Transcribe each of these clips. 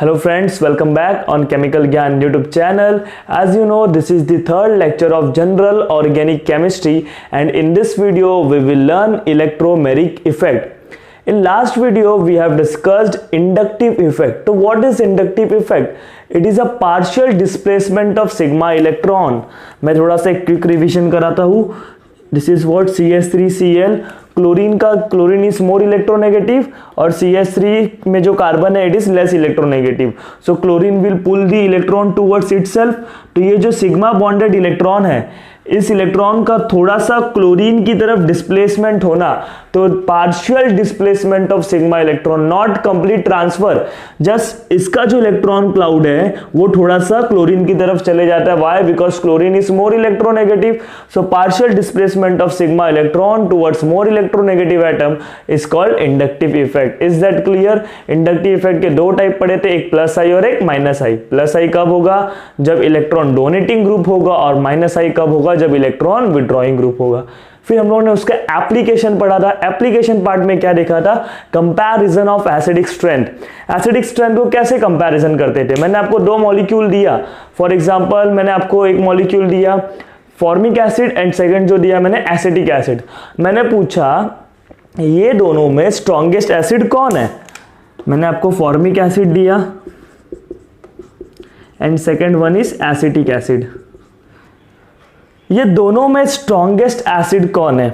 Hello friends, welcome back on Chemical Gyan YouTube channel. As you know, this is the third lecture of General Organic Chemistry, and in this video we will learn electromeric effect. In last video we have discussed inductive effect. So what is inductive effect? It is a partial displacement of sigma electron. मैं थोड़ा सा quick revision कराता हूँ. This is what CH3Cl. Chlorine is more electronegative और CH3 में जो carbon है it is less electronegative. So chlorine will pull the electron towards itself. तो ये जो सिग्मा बॉन्डेड इलेक्ट्रॉन है, इस इलेक्ट्रॉन का थोड़ा सा क्लोरीन की तरफ डिस्प्लेसमेंट होना, तो partial displacement of sigma electron, not complete transfer. Just इसका जो इलेक्ट्रॉन क्लाउड है वो थोड़ा सा क्लोरीन की तरफ चले जाता है. Why? Because chlorine is more electronegative. So partial displacement of sigma electron towards more electronegative atom is called inductive effect. Is that clear? Inductive effect के दो टाइप पढ़े थे, एक प्लस आई और एक माइनस आई. प्लस आई कब होगा? जब इलेक्ट्रॉन डोनेटिंग ग्रुप होगा, और माइनस आई कब होगा? जब इलेक्ट्रॉन विड्रॉइंग ग्रुप होगा. फिर हम लोगों ने उसका एप्लीकेशन पढ़ा था. एप्लीकेशन पार्ट में क्या देखा था? Comparison of acidic strength. Acidic strength को कैसे कंपैरिजन करते थे? मैंने आपको दो मॉलिक्यूल दिया. फॉर एग्जांपल मैंने आपको एक मॉलिक्यूल दिया फॉर्मिक एसिड, एंड सेकंड जो दिया मैंने एसिटिक एसिड. मैंने पूछा ये दोनों में स्ट्रॉन्गेस्ट एसिड कौन है? मैंने आपको फॉर्मिक एसिड दिया and second one is acetic acid. ये दोनों में स्ट्रॉन्गेस्ट एसिड कौन है?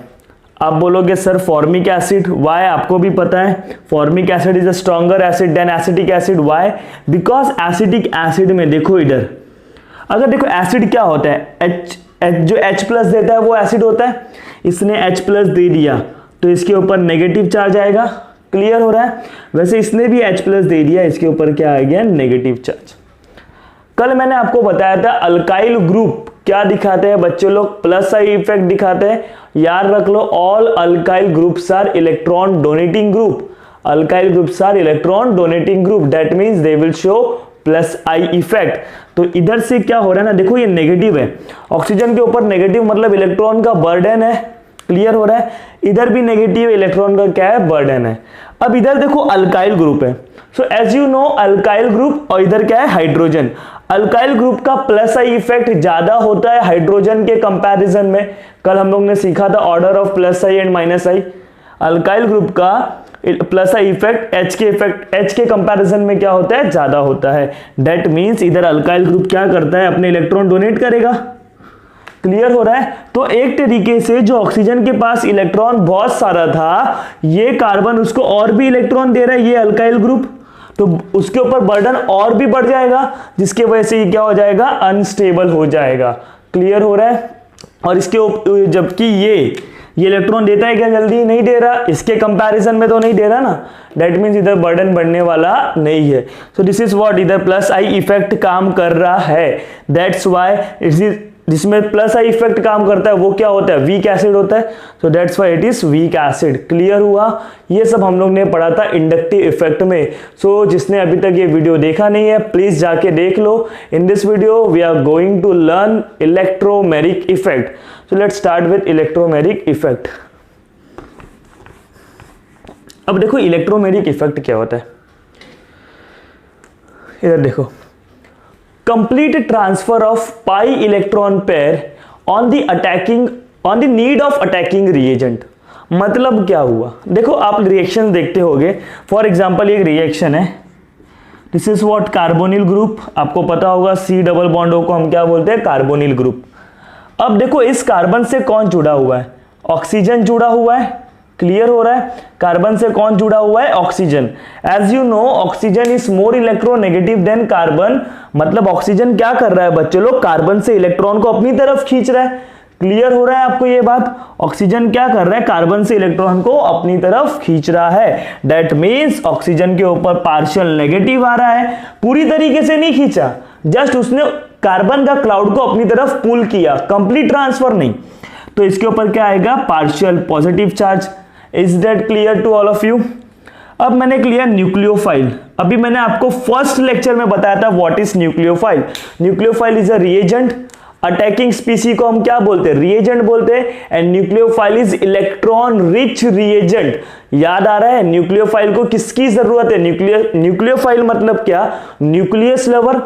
आप बोलोगे सर फॉर्मिक एसिड. वाई? आपको भी पता है formic acid is a stronger acid than acetic acid. Why? Because acetic acid में देखो इधर, अगर देखो एसिड क्या होता है, जो H प्लस देता है वो एसिड होता है. इसने H प्लस दे दिया तो इसके ऊपर नेगेटिव चार्ज आएगा. क्लियर हो रहा है? वैसे इसने भी H प्लस दे दिया, इसके ऊपर क्या आ गया? Negative charge. कल मैंने आपको बताया था अल्काइल ग्रुप क्या दिखाते हैं बच्चे लोग? प्लस आई इफेक्ट दिखाते हैं. याद रख लो, all alkyl groups are electron donating group. Alkyl groups are electron donating group. That means they will show plus I effect. तो इधर से क्या हो रहा है ना, देखो ये नेगेटिव है, ऑक्सीजन के ऊपर नेगेटिव मतलब इलेक्ट्रॉन का बर्डन है. क्लियर हो रहा है? इधर भी नेगेटिव इलेक्ट्रॉन का क्या है? बर्डन है. अब इधर देखो अल्काइल ग्रुप है. So as you know alkyl group, और इधर क्या है? हाइड्रोजन. अल्काइल ग्रुप का प्लस आई इफेक्ट ज्यादा होता है हाइड्रोजन के कंपैरिजन में. कल हम लोग ने सीखा था order of plus I and minus I. Alkyl group का प्लस आई इफेक्ट एच के कंपैरिजन में क्या होता है? ज्यादा होता है. दैट मींस इधर अल्काइल ग्रुप क्या करता है? अपने इलेक्ट्रॉन डोनेट करेगा. क्लियर हो रहा है? तो एक तरीके से जो ऑक्सीजन के पास इलेक्ट्रॉन बहुत सारा था, ये कार्बन उसको और भी इलेक्ट्रॉन दे रहा है, ये अल्काइल ग्रुप, तो उसके ऊपर बर्डन और भी बढ़ जाएगा, जिसके वजह से ये क्या हो जाएगा? अनस्टेबल हो जाएगा. क्लियर हो रहा है? और इसके जबकि ये इलेक्ट्रॉन देता है क्या? जल्दी नहीं दे रहा. इसके कंपैरिजन में तो नहीं दे रहा ना. दैट मींस इधर बर्डन बढ़ने वाला नहीं है. सो दिस इज व्हाट, इधर प्लस आई इफेक्ट काम कर रहा है. दैट्स व्हाई जिसमें प्लस आई इफेक्ट काम करता है वो क्या होता है? वीक एसिड होता है. So that's why it is weak acid. Clear हुआ? ये सब हम लोग ने पढ़ा था इंडक्टिव इफेक्ट में. सो जिसने अभी तक ये वीडियो देखा नहीं है प्लीज जाके देख लो. In this video we are going to learn electromeric effect. So let's start with electromeric effect. अब देखो इलेक्ट्रोमेरिक इफेक्ट क्या होता है. इधर देखो, complete transfer of pi electron pair on the need of attacking reagent. मतलब क्या हुआ? देखो आप रिएक्शन देखते होगे. फॉर एग्जांपल एक रिएक्शन है, this is what carbonyl group. आपको पता होगा C डबल बॉन्ड O को हम क्या बोलते हैं? Carbonyl group. अब देखो इस कार्बन से कौन जुड़ा हुआ है? ऑक्सीजन जुड़ा हुआ है. क्लियर हो रहा है? कार्बन से कौन जुड़ा हुआ है? Oxygen. As you know oxygen is more electronegative than carbon. मतलब ऑक्सीजन क्या कर रहा है बच्चे लोग? कार्बन से इलेक्ट्रॉन को अपनी तरफ खींच रहा है. क्लियर हो रहा है आपको ये बात? ऑक्सीजन क्या कर रहा है? कार्बन से इलेक्ट्रॉन को अपनी तरफ खींच रहा है. दैट मींस ऑक्सीजन के ऊपर पार्शियल नेगेटिव आ रहा है. पूरी तरीके से नहीं खींचा, जस्ट उसने कार्बन का क्लाउड को अपनी तरफ पुल किया, कंप्लीट ट्रांसफर नहीं. तो इसके ऊपर क्या आएगा? Partial positive charge. Is that clear to all of you? अब मैंने लिया न्यूक्लियोफाइल. अभी मैंने आपको फर्स्ट लेक्चर में बताया था what is nucleophile. Nucleophile is a reagent. Attacking स्पीसी को हम क्या बोलते हैं, रिएजेंट बोलते हैं, and nucleophile is electron rich reagent. याद आ रहा है न्यूक्लियोफाइल को किसकी जरूरत है, न्यूक्लियोफाइल मतलब क्या, न्यूक्लियस लवर,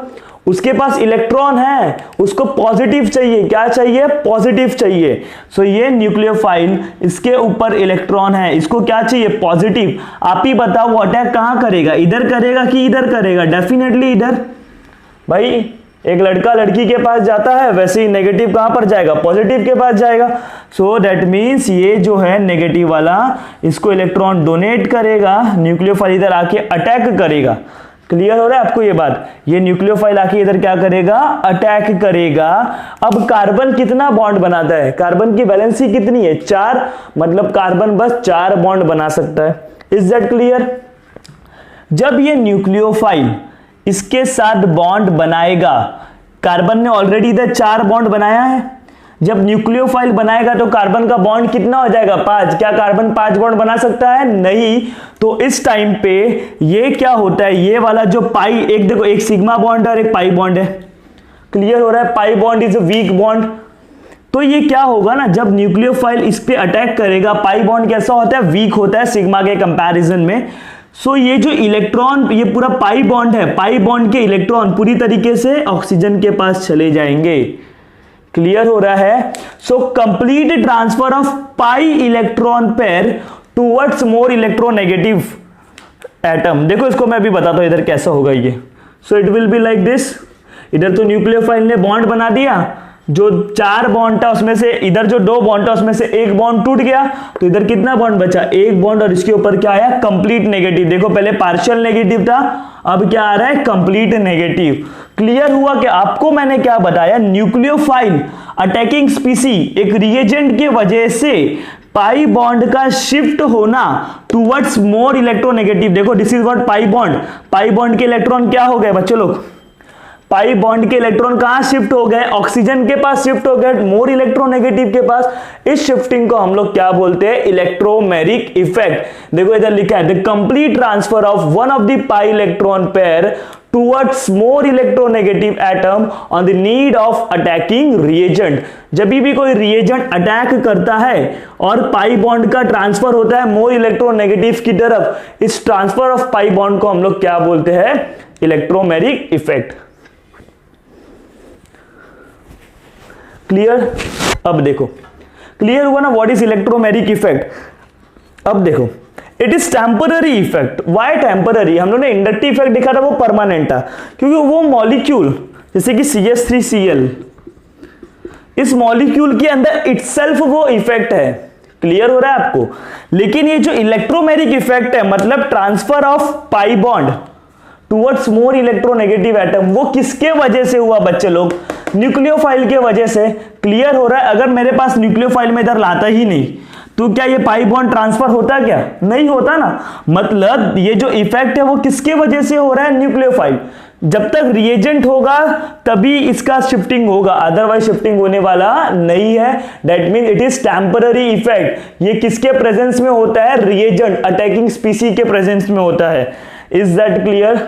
उसके पास इलेक्ट्रॉन है, उसको पॉजिटिव चाहिए, क्या चाहिए, पॉजिटिव चाहिए। सो ये न्यूक्लियोफाइल, इसके ऊपर इलेक्ट्रॉन है, इसको क्या चाहिए, पॉजिटिव। आप ही बताओ वो अटैक कहां करेगा, इधर करेगा कि इधर करेगा, डेफिनेटली इधर। भाई एक लड़का लड़की के पास जाता है, वैसे ही नेगेटिव कहां पर जाएगा, पॉजिटिव के पास जाएगा। सो दैट मीन्स ये जो है नेगेटिव वाला, इसको इलेक्ट्रॉन डोनेट करेगा, न्यूक्लियोफाइल इधर आके अटैक करेगा। क्लियर हो रहा है आपको ये बात, ये न्यूक्लियोफाइल आके इधर क्या करेगा, अटैक करेगा। अब कार्बन कितना बॉन्ड बनाता है, कार्बन की वैलेंसी कितनी है, 4, मतलब कार्बन बस 4 बॉन्ड बना सकता है। Is that clear. जब ये न्यूक्लियोफाइल इसके साथ बॉन्ड बनाएगा, कार्बन ने ऑलरेडी इधर 4 बॉन्ड बनाया है, जब न्यूक्लियोफाइल बनाएगा तो कार्बन का बॉन्ड कितना हो जाएगा, 5। क्या कार्बन 5 बॉन्ड बना सकता है, नहीं। तो इस टाइम पे ये क्या होता है, ये वाला जो पाई, एक देखो एक सिग्मा बॉन्ड है और एक पाई बॉन्ड है। क्लियर हो रहा है, pi bond is a weak bond. तो ये क्या होगा ना, जब न्यूक्लियोफाइल इस पे अटैक करेगा, पाई बॉन्ड कैसा होता है, वीक होता है सिग्मा के कंपैरिजन में। सो ये जो इलेक्ट्रॉन, ये पूरा पाई बॉन्ड है, पाई बॉन्ड के इलेक्ट्रॉन पूरी तरीके से ऑक्सीजन के पास चले जाएंगे। क्लियर हो रहा है। So complete transfer of pi electron pair towards more electronegative atom. देखो इसको मैं भी बताता हूं इधर कैसा होगा ये। So it will be like this. इधर तो न्यूक्लियोफाइल ने बॉन्ड बना दिया, जो 4 बॉन्ड था उसमें से इधर जो 2 बॉन्ड था उसमें से एक बॉन्ड टूट गया, तो इधर कितना बॉन्ड बचा, एक बॉन्ड, और इसके ऊपर क्या आया, कंप्लीट नेगेटिव। देखो पहले पार्शियल नेगेटिव था, अब क्या आ रहा है, कंप्लीट नेगेटिव। क्लियर हुआ कि आपको मैंने क्या बताया, न्यूक्लियोफाइल अटैकिंग स्पीसी एक रिएजेंट के वजह से पाई बॉन्ड का शिफ्ट होना टुवर्ड्स मोर इलेक्ट्रोनेगेटिव। देखो this is what pi bond, pi bond के इलेक्ट्रॉन क्या हो गए बच्चों लोग, पाई बॉन्ड के इलेक्ट्रॉन कहां शिफ्ट हो गए, ऑक्सीजन के पास शिफ्ट हो गए, मोर इलेक्ट्रोनेगेटिव के पास। इस शिफ्टिंग को हम लोग क्या बोलते हैं, इलेक्ट्रोमेरिक इफेक्ट। देखो इधर लिखा है, the complete transfer of one of the pi electron pair towards more electronegative atom on the need of attacking reagent। जब भी कोई reagent अटैक करता है और पाई बॉन्ड का ट्रांसफर होता है मोर इलेक्ट्रोनेगेटिव की तरफ, इस ट्रांसफर ऑफ पाई बॉन्ड को हम लोग क्या बोलते हैं, इलेक्ट्रोमेरिक इफेक्ट। क्लियर। अब देखो क्लियर हुआ ना व्हाट इज इलेक्ट्रोमेरिक इफेक्ट। अब देखो it is temporary effect. Why temporary, हम लोगों ने इंडक्टिव इफेक्ट देखा था वो परमानेंट था, क्योंकि वो मॉलिक्यूल जैसे कि CH3Cl, इस मॉलिक्यूल के अंदर इटसेल्फ वो इफेक्ट है। क्लियर हो रहा है आपको। लेकिन ये जो इलेक्ट्रोमेरिक इफेक्ट है, मतलब transfer of pi bond towards more electronegative atom, वो किसके वजह से हुआ बच्चे लोग, न्यूक्लियोफाइल के वजह से। क्लियर हो रहा है। अगर मेरे पास न्यूक्लियोफाइल में इधर लाता ही नहीं तो क्या ये पाई बॉन्ड ट्रांसफर होता, क्या नहीं होता ना। मतलब ये जो इफेक्ट है वो किसके वजह से हो रहा है, न्यूक्लियोफाइल। जब तक रिएजेंट होगा तभी इसका शिफ्टिंग होगा, अदरवाइज शिफ्टिंग होने वाला नहीं है। That mean it is temporary effect. ये किसके प्रेजेंस में होता है, रिएजेंट अटैकिंग स्पीसी के प्रेजेंस में होता है। Is that clear.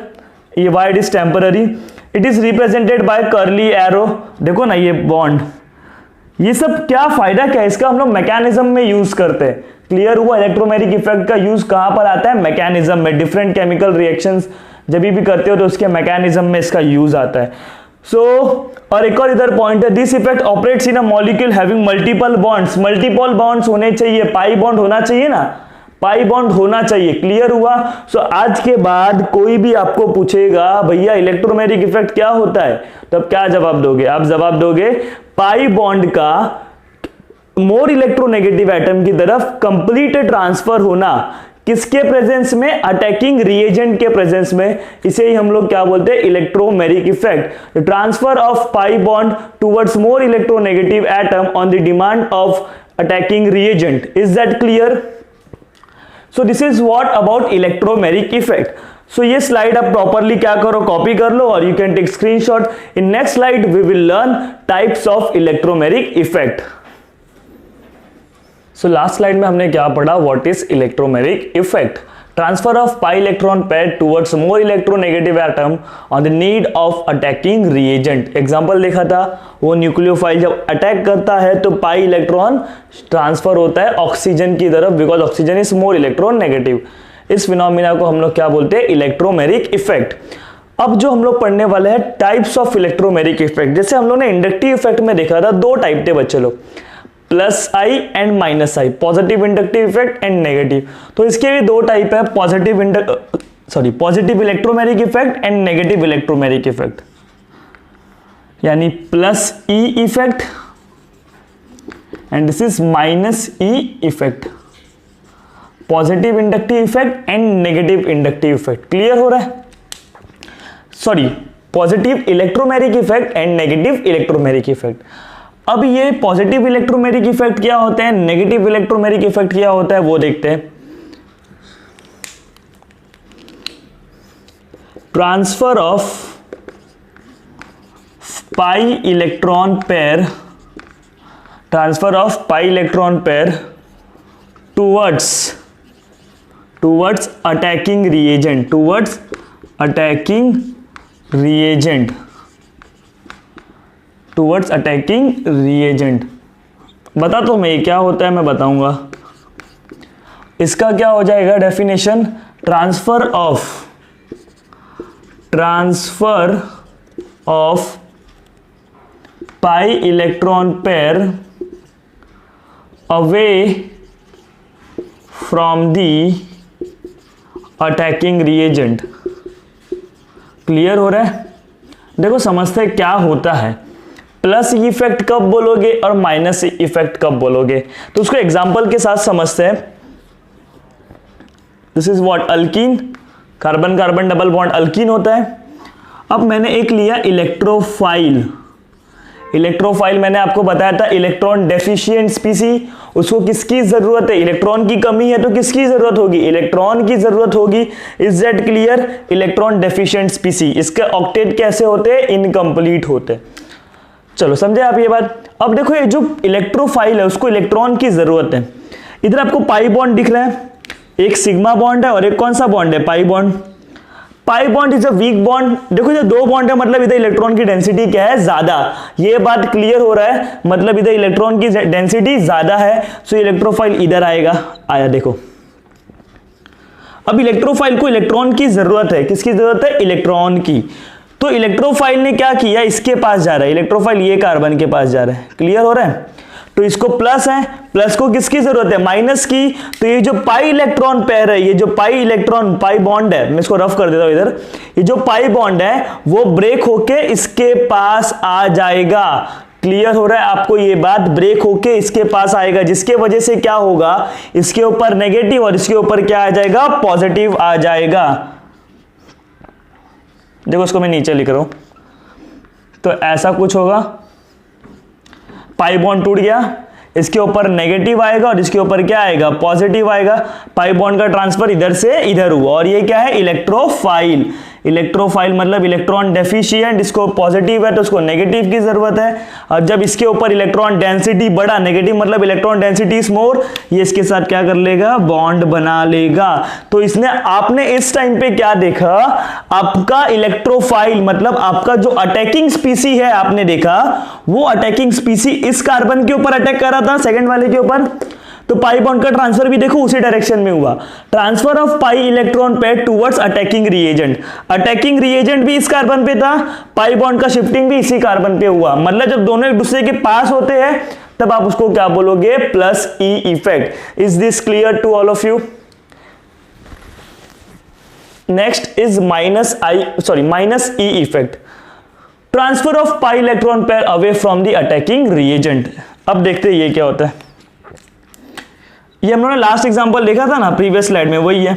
ये why it is temporary. It is represented by curly arrow. देखो ना ये बॉन्ड, ये सब क्या फायदा क्या है इसका, हम लोग मैकेनिज्म में यूज करते हैं। क्लियर हुआ। इलेक्ट्रोमेरिक इफेक्ट का यूज कहां पर आता है, मैकेनिज्म में। डिफरेंट केमिकल रिएक्शंस जब भी करते हो तो उसके मैकेनिज्म में इसका यूज आता है। और एक और इधर पॉइंट है, this effect operates in a molecule having multiple bonds. Multiple bonds होने चाहिए, पाई बॉन्ड होना चाहिए ना, पाई बॉन्ड होना चाहिए। क्लियर हुआ। आज के बाद कोई भी आपको पूछेगा भैया इलेक्ट्रोमेरिक इफेक्ट क्या होता है, तब क्या जवाब दोगे, आप जवाब दोगे पाई बॉन्ड का मोर इलेक्ट्रोनेगेटिव एटम की तरफ कंप्लीट ट्रांसफर होना, किसके प्रेजेंस में, अटैकिंग रिएजेंट के प्रेजेंस में। इसे ही हम लोग क्या बोलते हैं, electromeric effect. Transfer of pi bond towards more electronegative atom on the demand of attacking reagent. Is that clear. So this is what about electromeric effect. So ये स्लाइड आप प्रॉपरली क्या करो, कॉपी कर लो और you can take screenshot. In next slide we will learn types of electromeric effect. So last slide में हमने क्या पढ़ा, what is electromeric effect. Transfer of pi electron pair towards more electronegative atom on the need of attacking reagent. Example देखा था, वो nucleophile जब attack करता है तो पाई इलेक्ट्रॉन ट्रांसफर होता है ऑक्सीजन की तरफ, because oxygen is more electronegative. इस फिनोमिना को हम लोग क्या बोलते हैं? Electromeric effect. अब जो हम लोग पढ़ने वाले हैं टाइप्स ऑफ इलेक्ट्रोमेरिक इफेक्ट, जैसे हम लोग ने इंडक्टिव इफेक्ट में देखा था, दो टाइप थे बच्चे लोग, plus I and minus I, positive inductive effect and negative. तो इसके भी दो टाइप है, positive electromeric effect and negative electromeric effect, यानी plus E effect and this is minus E effect, positive inductive effect and negative inductive effect. Clear हो रहा है? Sorry, positive electromeric effect and negative electromeric effect. अब ये positive electromeric effect क्या होता है, negative electromeric effect क्या होता है, वो देखते हैं। Transfer of pi electron pair, transfer of pi electron pair towards attacking reagent, towards attacking reagent, towards attacking reagent. बता तो मैं क्या होता है, मैं बताऊंगा। इसका क्या हो जाएगा definition? Transfer of pi electron pair away from the attacking reagent. Clear हो रहा है? देखो समझते क्या होता है, प्लस इफेक्ट कब बोलोगे और माइनस इफेक्ट कब बोलोगे, तो उसको एग्जांपल के साथ समझते हैं। This is what, alkyne, carbon carbon double bond alkyne होता है। अब मैंने एक लिया इलेक्ट्रोफाइल, इलेक्ट्रोफाइल मैंने आपको बताया था इलेक्ट्रॉन डेफिशिएंट स्पीसी। उसको किसकी जरूरत है? इलेक्ट्रॉन की कमी है तो किसकी जरूरत होगी? इलेक्ट्रॉन की जरूरत होगी। Is that clear? Electron deficient स्पीसी। इसके ऑक्टेट कैसे होते हैं? इनकम्प्लीट होते हैं। चलो समझे आप ये बात। अब देखो ये जो इलेक्ट्रोफाइल है उसको इलेक्ट्रॉन की जरूरत है। इधर आपको पाई बॉन्ड दिख रहा है, एक सिग्मा बॉन्ड है और एक कौन सा बॉन्ड है? Pi bond. Pi bond is a weak bond. देखो ये दो बॉन्ड है, मतलब इधर इलेक्ट्रॉन की डेंसिटी क्या है? ज्यादा। ये बात क्लियर हो रहा है, मतलब इधर इलेक्ट्रॉन की डेंसिटी ज्यादा है, सो इलेक्ट्रोफाइल इधर आएगा। आया देखो, अब इलेक्ट्रोफाइल को इलेक्ट्रॉन की जरूरत है। किसकी जरूरत है? इलेक्ट्रॉन की। तो इलेक्ट्रोफाइल ने क्या किया? इसके पास जा रहा है, इलेक्ट्रोफाइल ये कार्बन के पास जा रहा है। क्लियर हो रहा है? तो इसको प्लस है, प्लस को किसकी जरूरत है? माइनस की। तो ये जो पाई इलेक्ट्रॉन पेयर है, ये जो पाई इलेक्ट्रॉन पाई बॉन्ड है, मैं इसको रफ कर देता हूं इधर, ये जो पाई बॉन्ड है वो ब्रेक होके इसके पास आ जाएगा। क्लियर हो रहा है आपको ये बात? ब्रेक होके इसके पास आएगा, जिसके वजह से क्या होगा? इसके ऊपर नेगेटिव और इसके ऊपर क्या आ जाएगा? पॉजिटिव आ जाएगा। देखो इसको मैं नीचे लिख रहा हूं, तो ऐसा कुछ होगा, पाई बॉन्ड टूट गया, इसके ऊपर नेगेटिव आएगा और इसके ऊपर क्या आएगा? पॉजिटिव आएगा। पाई बॉन्ड का ट्रांसफर इधर से इधर हुआ और ये क्या है? इलेक्ट्रोफाइल। इलेक्ट्रोफाइल मतलब इलेक्ट्रॉन डेफिशिएंट, इसको पॉजिटिव है तो उसको नेगेटिव की जरूरत है। और जब इसके ऊपर इलेक्ट्रॉन डेंसिटी बढ़ा, नेगेटिव मतलब इलेक्ट्रॉन डेंसिटी इज मोर, ये इसके साथ क्या कर लेगा? बॉन्ड बना लेगा। तो इसने आपने इस टाइम पे क्या देखा? आपका इलेक्ट्रोफाइल मतलब आपका जो अटैकिंग स्पीसी है, आपने देखा वो अटैकिंग स्पीसी इस कार्बन के ऊपर अटैक कर रहा था, सेकंड वाले के ऊपर। तो पाई बॉन्ड का ट्रांसफर भी देखो उसी डायरेक्शन में हुआ। Transfer of pi electron pair towards attacking reagent. Attacking reagent भी इस कार्बन पे था, पाई बॉन्ड का शिफ्टिंग भी इसी कार्बन पे हुआ। मतलब जब दोनों एक दूसरे के पास होते हैं तब आप उसको क्या बोलोगे? Plus E effect. Is this clear to all of you? Next is minus E effect. Transfer of pi electron pair away from the attacking reagent. अब देखते हैं ये क्या होता है। ये हम लोगों ने लास्ट एग्जांपल देखा था ना प्रीवियस स्लाइड में, वही है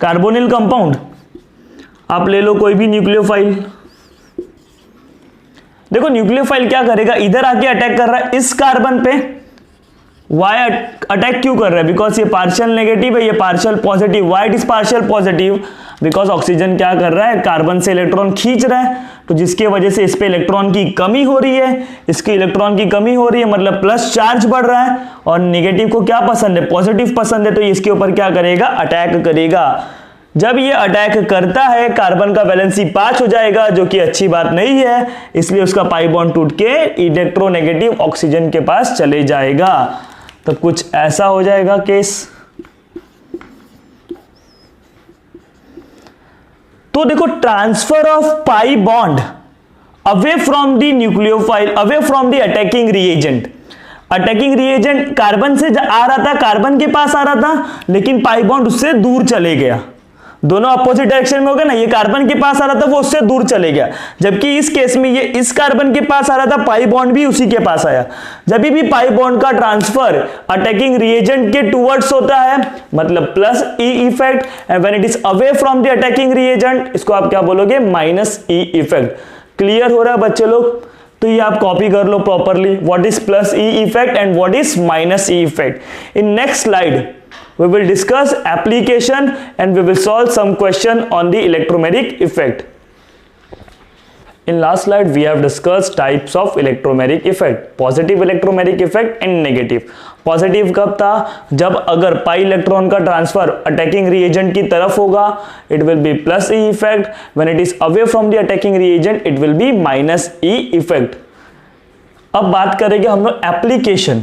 कार्बोनिल कंपाउंड। आप ले लो कोई भी न्यूक्लियोफाइल, देखो न्यूक्लियोफाइल क्या करेगा? इधर आके अटैक कर रहा है इस कार्बन पे। वाई अटैक क्यों कर रहा है? बिकॉज ये पार्शियल नेगेटिव है, ये partial positive. Why it is partial positive? Because oxygen क्या कर रहा है, कार्बन से इलेक्ट्रॉन खींच रहा है, तो जिसके वजह से इस पे इलेक्ट्रॉन की कमी हो रही है, इसकी इलेक्ट्रॉन की कमी हो रही है, मतलब प्लस चार्ज बढ़ रहा है, और नेगेटिव को क्या पसंद है, पॉजिटिव पसंद है, तो इसके ऊपर क्या करेगा, अटैक करेगा। जब ये अटैक करता है कार्बन का वैलेंसी 5 हो जाएगा, जो कि अच्छी बात नहीं है, इसलिए उसका पाई बॉन्ड टूट के इलेक्ट्रोनेगेटिव ऑक्सीजन के पास चले जाएगा। तो कुछ ऐसा हो जाएगा केस। तो देखो, transfer of pi bond away from the nucleophile, away from the attacking reagent. Attacking reagent carbon से आ रहा था, कार्बन के पास आ रहा था, लेकिन पाई बॉन्ड उससे दूर चले गया। दोनों अपोजिट डायरेक्शन में हो गए ना, ये कार्बन के पास आ रहा था, वो उससे दूर चले गया। जबकि इस केस में ये इस कार्बन के पास आ रहा था, पाई बॉन्ड भी उसी के पास आया। जब भी पाई बॉन्ड का ट्रांसफर अटैकिंग रिएजेंट के टुवर्ड्स होता है, मतलब plus E effect, and when it is away from the attacking reagent, इसको आप क्या बोलोगे, माइनस ई इफेक्ट। क्लियर हो रहा है बच्चे लोग? तो ये आप कॉपी कर लो properly, what is plus E effect and what is minus E effect. In next slide we will discuss application and we will solve some question on the electromagnetic effect. In last slide we have discussed types of electromagnetic effect, positive electromagnetic effect and negative. Positive कब था, जब अगर pi electron का transfer attacking reagent की तरफ होगा, it will be plus E effect, when it is away from the attacking reagent it will be minus E effect. अब बात करेंगे हम लोग एप्लीकेशन।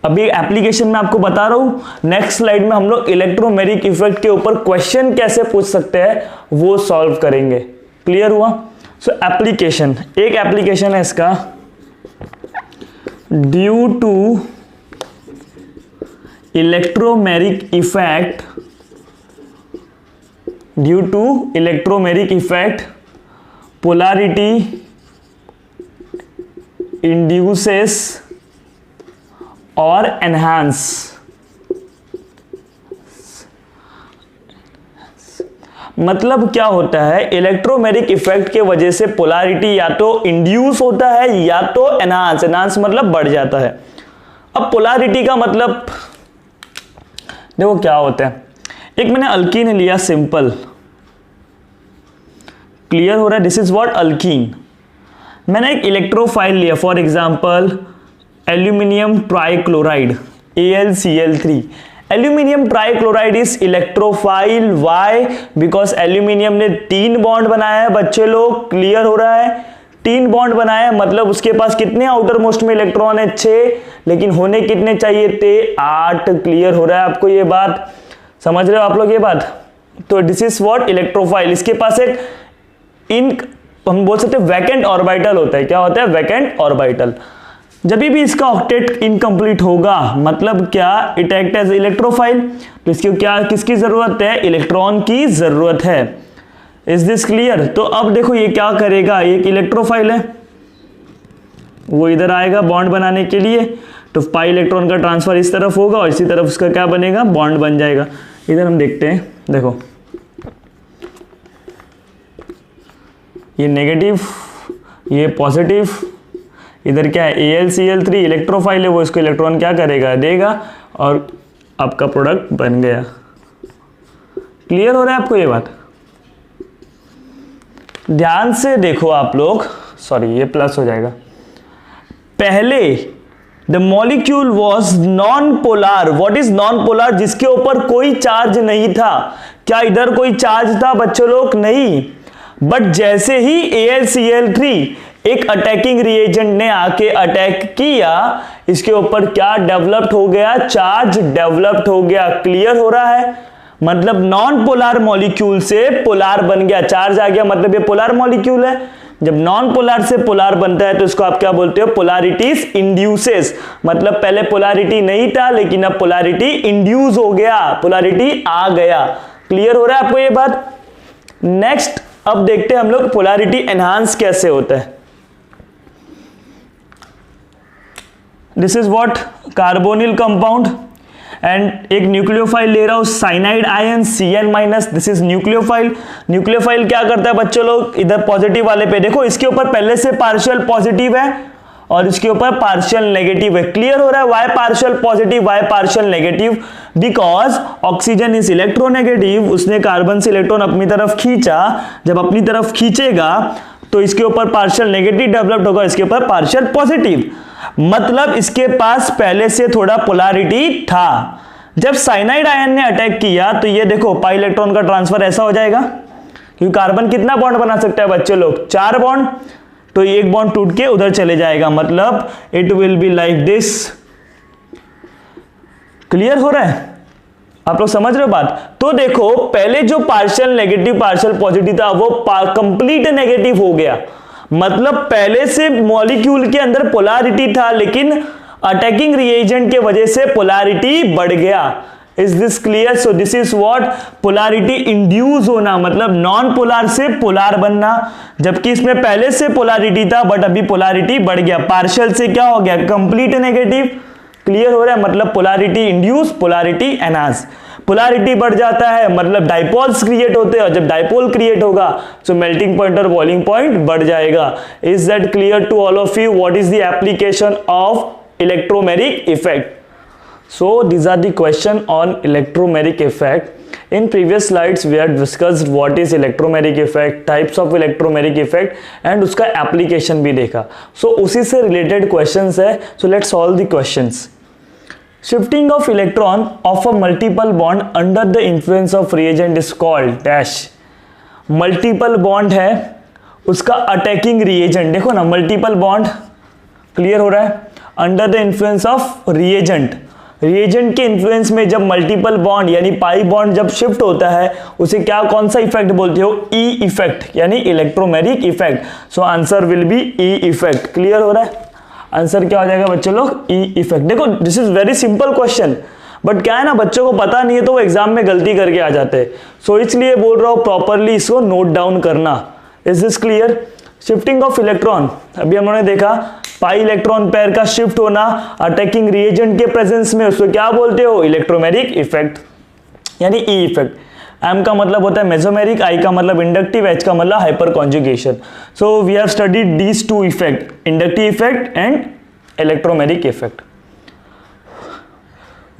अभी एप्लीकेशन में आपको बता रहा हूं, नेक्स्ट स्लाइड में हम लोग इलेक्ट्रोमैग्नेटिक इफेक्ट के ऊपर क्वेश्चन कैसे पूछ सकते हैं वो सॉल्व करेंगे। क्लियर हुआ? सो एप्लीकेशन, एक एप्लीकेशन है इसका, due to electromagnetic effect, due to electromagnetic effect polarity induces और एनहांस। मतलब क्या होता है, इलेक्ट्रोमैग्नेटिक इफेक्ट के वजह से पोलैरिटी या तो इंड्यूस होता है या तो एनहांस, एनहांस मतलब बढ़ जाता है। अब पोलैरिटी का मतलब देखो क्या होता है, एक मैंने अल्कीन लिया सिंपल, क्लियर हो रहा है, दिस इज व्हाट अल्कीन। मैंने एक इलेक्ट्रोफाइल लिया, for example aluminium trichloride AlCl3। Aluminium trichloride is electrophile, why? Because aluminium ने 3 बॉन्ड बनाया है बच्चे लोग। क्लियर हो रहा है? 3 बॉन्ड बनाया है, मतलब उसके पास कितने आउटर मोस्ट में इलेक्ट्रॉन है, 6, लेकिन होने कितने चाहिए थे, 8। क्लियर हो रहा है आपको ये बात? समझ रहे हो आप लोग ये बात? तो दिस इज व्हाट इलेक्ट्रोफाइल। इसके पास एक हम बोल सकते हैं वैकेंट ऑर्बिटल होता है। क्या होता है? Vacant orbital. जब भी इसका ऑक्टेट इनकम्प्लीट होगा, मतलब क्या, इट एक्ट एज इलेक्ट्रोफाइल, तो इसकी क्या, किसकी जरूरत है, इलेक्ट्रॉन की जरूरत है। Is this clear? तो अब देखो ये क्या करेगा, एक इलेक्ट्रोफाइल है, वो इधर आएगा बॉन्ड बनाने के लिए, तो पाई इलेक्ट्रॉन का ट्रांसफर इस तरफ होगा और इसी तरफ उसका क्या बनेगा, बॉन्ड बन जाएगा। इधर हम देखते हैं, देखो ये नेगेटिव, ये पॉजिटिव, इधर क्या है, AlCl3 इलेक्ट्रोफाइल है, वो इसको इलेक्ट्रॉन क्या करेगा, देगा, और आपका प्रोडक्ट बन गया। क्लियर हो रहा है आपको ये बात? ध्यान से देखो आप लोग, सॉरी ये प्लस हो जाएगा। पहले the molecule was non polar. What is non polar? जिसके ऊपर कोई चार्ज नहीं था। क्या इधर कोई चार्ज था बच्चों लोग? नहीं। बट जैसे ही AlCl3 एक अटैकिंग रिएजेंट ने आके अटैक किया, इसके ऊपर क्या डेवलप्ड हो गया, चार्ज डेवलप्ड हो गया। क्लियर हो रहा है? मतलब नॉन पोलार मॉलिक्यूल से पोलार बन गया, चार्ज आ गया, मतलब ये पोलार मॉलिक्यूल है। जब नॉन पोलार से पोलार बनता है तो इसको आप क्या बोलते हो, पोलैरिटीज इंड्यूसेस। मतलब पहले पोलैरिटी नहीं था, लेकिन अब पोलैरिटी इंड्यूस हो गया, पोलैरिटी आ गया। क्लियर हो रहा है आपको ये बात? नेक्स्ट अब देखते हैं हम लोग पोलैरिटी एनहांस कैसे होता है। This is what carbonyl compound, and एक न्यूक्लियोफाइल ले रहा हूं, cyanide ion Cn-। This is nucleophile. Nucleophile क्या करता है बच्चों लोग, इधर पॉजिटिव वाले पे देखो, इसके ऊपर पहले से पार्शियल पॉजिटिव है और इसके ऊपर पार्शियल नेगेटिव है। क्लियर हो रहा है? Why partial positive, why partial negative? Because oxygen is electronegative, उसने कार्बन से इलेक्ट्रॉन अपनी तरफ खींचा, जब अपनी तरफ खींचेगा तो इसके ऊपर पार्शियल नेगेटिव डेवलप्ड होगा, इसके ऊपर पार्शियल पॉजिटिव, मतलब इसके पास पहले से थोड़ा पोलैरिटी था। जब साइनाइड आयन ने अटैक किया तो ये देखो पाई इलेक्ट्रॉन का ट्रांसफर ऐसा हो जाएगा, क्योंकि कार्बन कितना बॉन्ड बना सकता है बच्चे लोग? 4 बॉन्ड, तो एक बॉन्ड टूट के उधर चले जाएगा, मतलब it will be like this. Clear हो रहा है? आप लोग समझ रहे हो बात? तो देखो पहले जो पार्शियल नेगेटिव पार्शियल पॉजिटिव था वो कंप्लीट नेगेटिव हो गया, मतलब पहले से मॉलिक्यूल के अंदर पोलैरिटी था, लेकिन अटैकिंग रिएजेंट के वजह से पोलैरिटी बढ़ गया। Is this clear? So this is what polarity induce होना, मतलब नॉन पोलर से पोलर बनना, जबकि इसमें पहले से पोलैरिटी था बट अभी पोलैरिटी बढ़ गया, पार्शियल से क्या हो गया? Complete negative. क्लियर हो रहा है? मतलब polarity induce, polarity enhance. Polarity बढ़ जाता है मतलब डाइपोल्स क्रिएट होते हैं, और जब डाइपोल क्रिएट होगा तो मेल्टिंग पॉइंट और बॉइलिंग पॉइंट बढ़ जाएगा। Is that clear to all of you? What is the application of electromeric effect? So these are the question on electromeric effect. In previous slides we had discussed what is electromeric effect, types of electromeric effect and उसका application भी देखा. So उसी से related questions है. So let's solve the questions. Shifting of electron of a multiple bond under the influence of reagent is called dash. Multiple bond है, उसका attacking reagent देखो ना, multiple bond clear हो रहा है, under the influence of reagent. Reagent के influence में जब मल्टीपल बॉन्ड यानी पाई बॉन्ड जब शिफ्ट होता है उसे क्या, कौन सा इफेक्ट बोलते हो? ई इफेक्ट, यानी electromeric effect. So answer will be E effect. Clear हो रहा है? आंसर क्या हो जाएगा बच्चों लोग? E effect. देखो this is very simple question, but क्या है ना, बच्चों को पता नहीं है तो वो एग्जाम में गलती करके आ जाते हैं. सो इसलिए बोल रहा हूं प्रॉपरली इसको नोट डाउन करना. Is this clear? Shifting of electron, अभी हम लोगों ने देखा पाई इलेक्ट्रॉन पेयर का शिफ्ट होना अटैकिंग रिएजेंट के प्रेजेंस में, उसको क्या बोलते हो? इलेक्ट्रोमेरिक इफेक्ट, यानी ई इफेक्ट. एम का मतलब होता है मेसोमेरिक, आई का मतलब इंडक्टिव, एच का मतलब hyperconjugation. So we have studied these two effect, inductive effect and electromeric effect.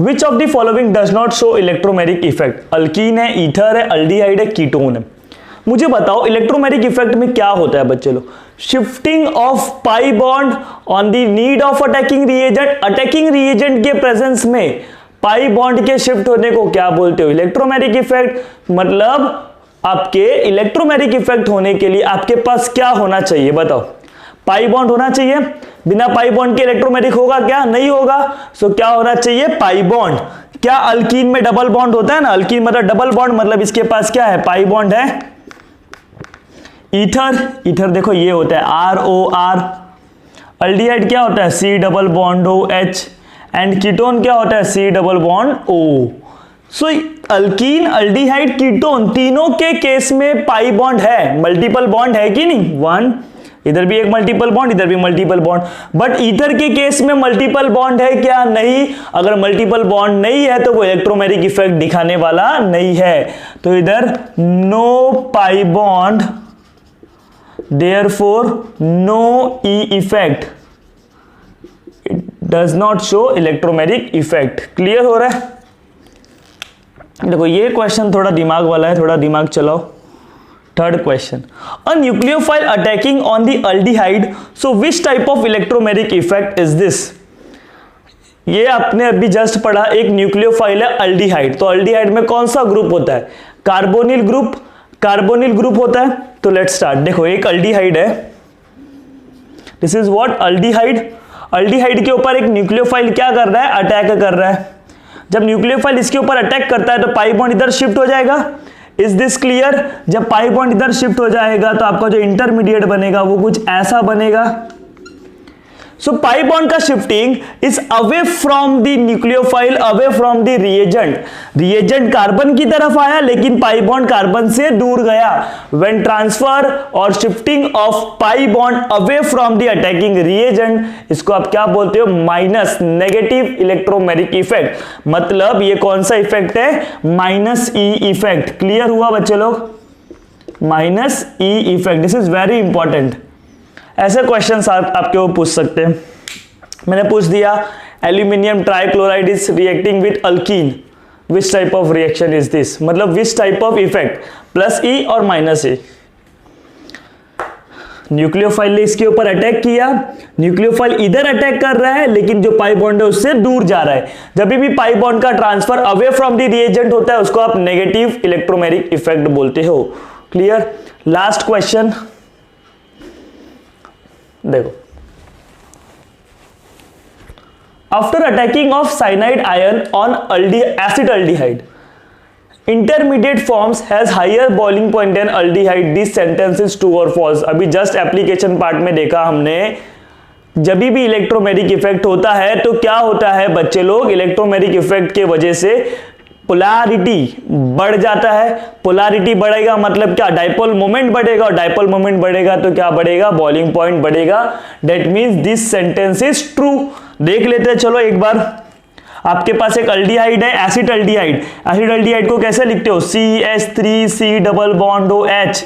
Which of the following does not show electromeric effect? Alkene है, ईथर है, अल्डिहाइड है, कीटोन है. मुझे बताओ इलेक्ट्रोमेरिक इफेक्ट में क्या होता है बच्चे लोग? Shifting of pi bond on the need of attacking reagent. Attacking reagent के प्रेजेंस में पाई बॉन्ड के शिफ्ट होने को क्या बोलते हो? Electromeric effect. मतलब आपके इलेक्ट्रोमेरिक इफेक्ट होने के लिए आपके पास क्या होना चाहिए बताओ? पाई बॉन्ड होना चाहिए. बिना पाई बॉन्ड के इलेक्ट्रोमेरिक होगा क्या? नहीं होगा. सो क्या होना चाहिए? Pi bond. क्या अल्कीन में डबल बॉन्ड होता है ना? अल्कीन मतलब डबल बॉन्ड, मतलब इसके पास क्या है? पाई बॉन्ड है. ईथर, ईथर देखो ये होता है आर ओ आर. अल्डिहाइड क्या होता है? C double bond O H. And ketone क्या होता है? C double bond O. So alkene, aldehyde, ketone तीनों के केस में पाई बॉन्ड है. मल्टीपल बॉन्ड है कि नहीं? 1, इधर भी एक मल्टीपल बॉन्ड, इधर भी मल्टीपल बॉन्ड. बट ईथर के केस में मल्टीपल बॉन्ड है क्या? नहीं. अगर मल्टीपल बॉन्ड नहीं है तो वो इलेक्ट्रोमेरिक इफेक्ट दिखाने वाला नहीं है. तो इधर no pi bond, therefore no E effect, it does not show electromeric effect. Clear हो रहा है? देखो ये क्वेश्चन थोड़ा दिमाग वाला है, थोड़ा दिमाग चलाओ. Third question, a nucleophile attacking on the aldehyde, so which type of electromeric effect is this? ये आपने अभी जस्ट पढ़ा, एक न्यूक्लियोफाइल है अल्डिहाइड. तो अल्डिहाइड में कौन सा ग्रुप होता है? Carbonyl group. कार्बोनिल ग्रुप होता है. तो लेट्स स्टार्ट. देखो एक अल्डिहाइड है, this is what? Aldehyde. Aldehyde के ऊपर एक न्यूक्लियोफाइल क्या कर रहा है? अटैक कर रहा है. जब न्यूक्लियोफाइल इसके ऊपर अटैक करता है तो पाई बॉन्ड इधर शिफ्ट हो जाएगा. Is this clear? जब पाई बॉन्ड इधर शिफ्ट हो जाएगा तो आपका जो इंटरमीडिएट बनेगा वो कुछ ऐसा बनेगा. So pi bond का shifting is away from the nucleophile, away from the reagent. Reagent carbon की तरफ आया लेकिन pi bond कार्बन से दूर गया. When transfer और shifting of pi bond away from the attacking reagent, इसको आप क्या बोलते हो? Minus negative electromeric effect. मतलब ये कौन सा इफेक्ट है? Minus E effect. क्लियर हुआ बच्चे लोग? Minus E effect. This is very important. ऐसे क्वेश्चंस आपके वो पूछ सकते हैं। मैंने पूछ दिया aluminium trichloride is reacting with alkene, which type of reaction is this, मतलब which type of effect, plus E और माइनस ई। न्यूक्लियोफाइल ने इसके ऊपर अटैक किया, न्यूक्लियोफाइल इधर अटैक कर रहा है लेकिन जो पाई बॉन्ड है उससे दूर जा रहा है। जब भी पाई बॉन्ड का transfer away from the reagent होता है उसको आप नेगेटिव इलेक्ट्रोमेरिक इफेक्ट बोलते हो। क्लियर। लास्ट क्वेश्चन देखो, after attacking of cyanide ion on acetaldehyde, intermediate forms has higher boiling point than aldehyde, this sentence is true or false। अभी just application part में देखा हमने, जब भी इलेक्ट्रोमेरिक इफेक्ट होता है तो क्या होता है बच्चे लोग, इलेक्ट्रोमेरिक इफेक्ट के वजह से पोलैरिटी बढ़ जाता है। पोलैरिटी बढ़ेगा मतलब क्या, डाइपोल मोमेंट बढ़ेगा, और डाइपोल मोमेंट बढ़ेगा तो क्या बढ़ेगा, बॉइलिंग पॉइंट बढ़ेगा। That means this sentence is true. देख लेते हैं चलो एक बार। आपके पास एक अल्डिहाइड है, एसिटाल्डिहाइड। एसिटाल्डिहाइड को कैसे लिखते हो, CH3C डबल बॉन्ड OH।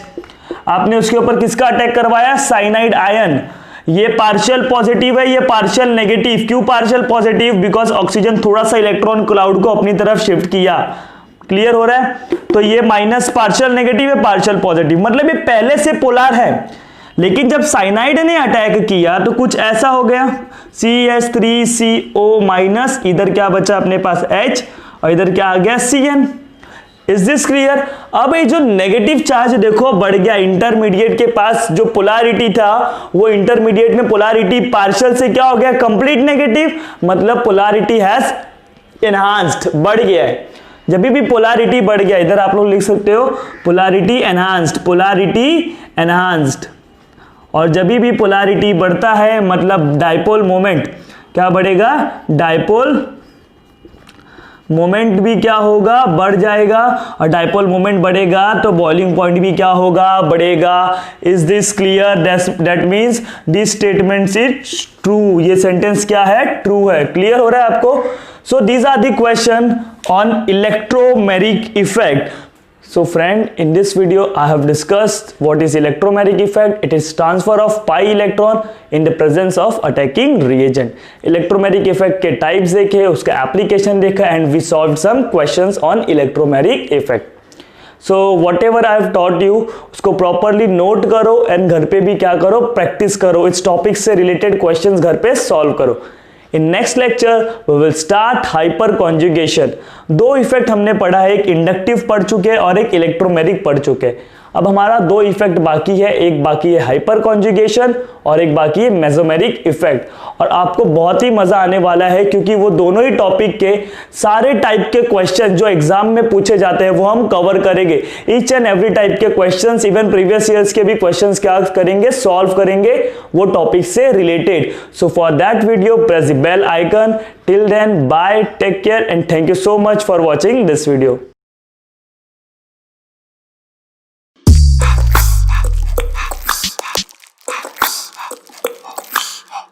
आपने उसके ऊपर किसका अटैक करवाया, साइनाइड आयन। ये पार्शियल पॉजिटिव है, ये पार्शियल नेगेटिव। क्यों पार्शियल पॉजिटिव, बिकॉज ऑक्सीजन थोड़ा सा इलेक्ट्रॉन क्लाउड को अपनी तरफ शिफ्ट किया। क्लियर हो रहा है। तो ये माइनस पार्शियल नेगेटिव है, पार्शियल पॉजिटिव, मतलब ये पहले से पोलर है। लेकिन जब साइनाइड ने अटैक किया तो कुछ ऐसा हो गया, CH3CO माइनस, इधर क्या बचा अपने पास H, और इधर क्या आ गया Cn। Is this clear. अब ये जो नेगेटिव चार्ज देखो बढ़ गया, इंटरमीडिएट के पास जो पोलैरिटी था वो इंटरमीडिएट में पोलैरिटी पार्शियल से क्या हो गया, कंप्लीट नेगेटिव, मतलब पोलैरिटी हैज एनहांस्ड, बढ़ गया है। जब भी पोलैरिटी बढ़ गया, इधर आप लोग लिख सकते हो पोलैरिटी एनहांस्ड, पोलैरिटी एनहांस्ड। और जब भी पोलैरिटी बढ़ता है मतलब डाइपोल मोमेंट क्या बढ़ेगा, डाइपोल मोमेंट भी क्या होगा, बढ़ जाएगा, और डाइपोल मोमेंट बढ़ेगा तो बॉइलिंग पॉइंट भी क्या होगा, बढ़ेगा। Is this clear, that means this statement is true. ये सेंटेंस क्या है, ट्रू है। क्लियर हो रहा है आपको। So these are the question on electromeric effect. So friend, in this video I have discussed what is electromeric effect. It is transfer of pi electron in the presence of attacking reagent. Electromeric effect के types देखे, उसका application देखा, and we solved some questions on electromeric effect. So whatever I have taught you उसको properly note करो and घर पे भी क्या करो, practice करो, इस topic से related questions घर पे solve करो। In next lecture we will start hyperconjugation। दो इफेक्ट हमने पढ़ा है, एक इंडक्टिव पढ़ चुके हैं और एक इलेक्ट्रोमेरिक पढ़ चुके हैं। अब हमारा दो इफेक्ट बाकी है, एक बाकी है हाइपर कॉन्जुगेशन और एक बाकी है मेसोमेरिक इफेक्ट। और आपको बहुत ही मजा आने वाला है क्योंकि वो दोनों ही टॉपिक के सारे टाइप के क्वेश्चन जो एग्जाम में पूछे जाते हैं वो हम कवर करेंगे। ईच एंड एवरी टाइप के क्वेश्चंस, इवन प्रीवियस ईयर्स के भी क्वेश्चंस क्या करेंगे, सॉल्व करेंगे वो टॉपिक से related. So for that video press the bell icon. Till then bye, take care and thank you so much for watching this video.